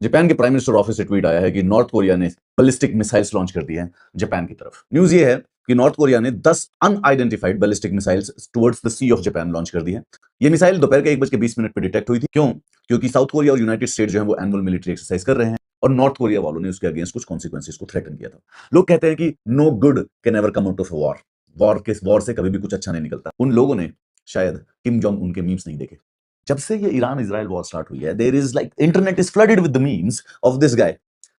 Japan के prime minister office से tweet आया है कि नॉर्थ कोरिया ने बैलिस्टिक मिसाइल्स लॉन्च कर दी हैं जापान की तरफ। न्यूज ये है कि नॉर्थ कोरिया ने 10 unidentified ballistic missiles towards the sea of Japan launch कर दी है। ये मिसाइल दोपहर के 1:20 पर डिटेक्ट हुई थी। क्यों? क्योंकि साउथ कोरिया और यूनाइटेड स्टेट जो है वो एनुअल मिलिट्री एक्सरसाइज कर रहे हैं और नॉर्थ कोरिया वालों ने उसके अगेंस्ट कुछ कॉन्सिक्वेंसेस को थ्रेटन किया था। लोग कहते हैं कि no good can ever come out of war. War से कभी भी कुछ अच्छा नहीं निकलता। उन लोगों ने शायद किम जोंग उनके मीम्स नहीं देखे। जब से ये ईरान इजराइल वॉर स्टार्ट हुई है, there is like internet is flooded with the memes of this guy,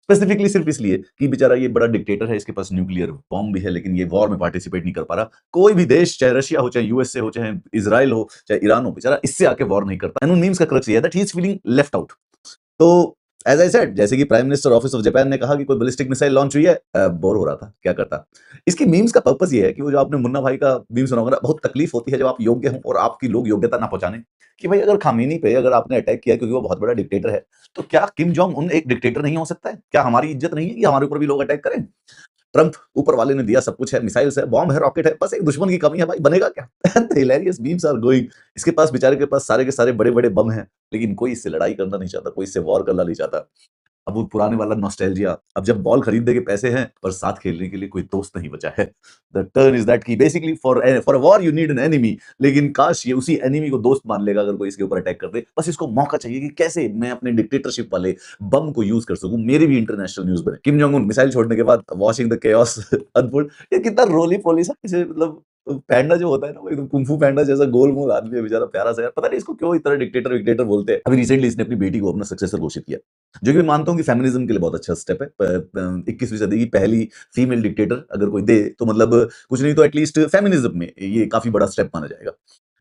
specifically सिर्फ इसलिए कि बेचारा ये बड़ा डिक्टेटर है, इसके पास न्यूक्लियर बॉम्ब भी है, लेकिन ये वॉर में पार्टिसिपेट नहीं कर पा रहा। कोई भी देश, चाहे रशिया हो, चाहे यूएसए हो, चाहे इजराइल हो, चाहे ईरान हो, बेचारा इससे आके वॉर नहीं करता। एंड उन मीम्स का क्रक्स ये है that he is feeling left out. तो एज आई सेड, जैसे कि prime minister office of Japan ने कहा कि कोई बैलिस्टिक मिसाइल लॉन्च हुई है, बोर हो रहा था, क्या करता। इसकी मीम्स का पर्पस ये है कि वो जो आपने मुन्ना भाई का मीम सुना होगा ना, बहुत तकलीफ होती है जब आप योग्य हों और आपकी लोग योग्यता ना पहचाने। कि भाई अगर खामेनी पे अगर आपने अटैक किया क्योंकि वो बहुत बड़ा डिक्टेटर है, तो क्या किम जोंग उन एक डिक्टेटर नहीं हो सकता है? क्या हमारी इज्जत नहीं है कि हमारे ऊपर भी लोग अटैक करें? ट्रंप ऊपर वाले ने दिया, सब कुछ है, मिसाइल्स है, बॉम्ब है, रॉकेट है, बस एक दुश्मन की कमी है, भाई बनेगा क्या? Hilarious memes are going. इसके पास, बेचारे के पास सारे के सारे बड़े बड़े बम हैं, लेकिन कोई इससे लड़ाई करना नहीं चाहता, कोई इससे वॉर करना नहीं चाहता। अब वो पुराने वाला नॉस्टैल्जिया, अब जब बॉल खरीदने के पैसे हैं पर साथ खेलने के लिए कोई दोस्त नहीं बचा है। द टर्न इज दैट कि basically for a war you need an enemy, लेकिन काश ये उसी एनिमी को दोस्त मान लेगा अगर कोई इसके ऊपर अटैक कर दे। बस इसको मौका चाहिए कि कैसे मैं अपने डिक्टेटरशिप वाले बम को यूज कर सकूं, मेरी भी इंटरनेशनल न्यूज बने। किम जोंग उन मिसाइल छोड़ने के बाद वॉचिंग द केओस अनफोल्ड, ये कितना रोली पोली सा, इसे मतलब पैंडा जो होता है ना, वो एकदम कुंफू पैंडा जैसा गोल मोल आदमी है, बेचारा प्यारा सा यार, पता नहीं इसको क्यों इतना डिक्टेटर विक्टेटर बोलते हैं। अभी रिसेंटली इसने अपनी बेटी को अपना सक्सेसर घोषित किया, जो कि मैं मानता हूं कि फेमिनिज्म के लिए बहुत अच्छा स्टेप है। 21वीं सदी की पहली फीमेल डिक्टेटर अगर कोई दे तो मतलब कुछ नहीं तो एटलीस्ट फेमिनिज्म में ये काफी बड़ा स्टेप माना जाएगा।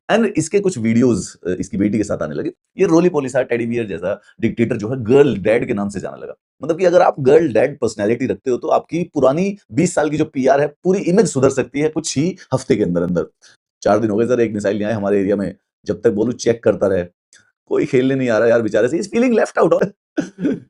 एंड इसके कुछ वीडियोस इसकी बेटी के साथ आने लगे। ये रोली पोली सा टेडी बियर जैसा डिक्टेटर जो है गर्ल डैड के नाम से जाना लगा। मतलब कि अगर आप गर्ल डैड पर्सनैलिटी रखते हो तो आपकी पुरानी 20 साल की जो पीआर है, पूरी इमेज सुधर सकती है कुछ ही हफ्ते के अंदर अंदर। 4 दिन हो गए सर, एक मिसाइल नहीं आया हमारे एरिया में। जब तक बोलूं चेक करता रहे, कोई खेलने नहीं आ रहा यार बेचारे से, is feeling left out.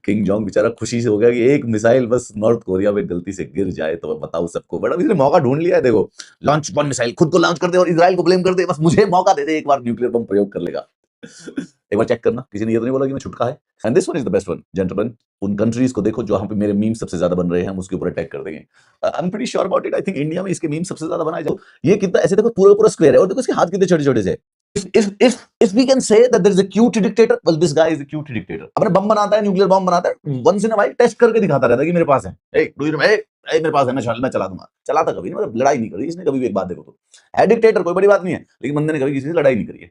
King Jong बेचारा खुशी से हो गया कि एक मिसाइल बस नॉर्थ कोरिया में गलती से गिर जाए तो मैं बताऊं सबको, बड़ा इसने मौका ढूंढ लिया है। देखो, लॉन्च वन मिसाइल, खुद को लॉन्च कर दे और इजराइल को ब्लेम कर दे, बस मुझे मौका दे दे, एक बार न्यूक्लियर बम प्रयोग कर लेगा। एक बार चेक करना, किसी ने ये तो नहीं बोला कि मैं छुटका है। And this one is the best one gentleman. उन कंट्रीज को देखो जहां पे मेरे मीम सबसे ज्यादा बन रहे हैं, हम उसके ऊपर अटैक कर देंगे। I am pretty sure about it. I think India में इसके मीम सबसे ज्यादा बनाए जाओ। ये कितना ऐसे देखो, पूरा पूरा स्क्वायर है और देखो इसके हाथ कितने छोटे छोटे से। If we can say that there is a cute dictator, well this guy is a cute dictator। अपने बम बनाता है, न्यूक्लियर बम बनाता है, once in a while test करके दिखाता रहता है कि मेरे पास है। मेरे पास है, मैं चला दूंगा। चलाता कभी नहीं, मतलब लड़ाई नहीं करी इसने कभी भी। एक बात देखो तो है डिक्टेटर, कोई बड़ी बात नहीं है, लेकिन बंदे ने कभी किसी से लड़ाई नहीं करी है।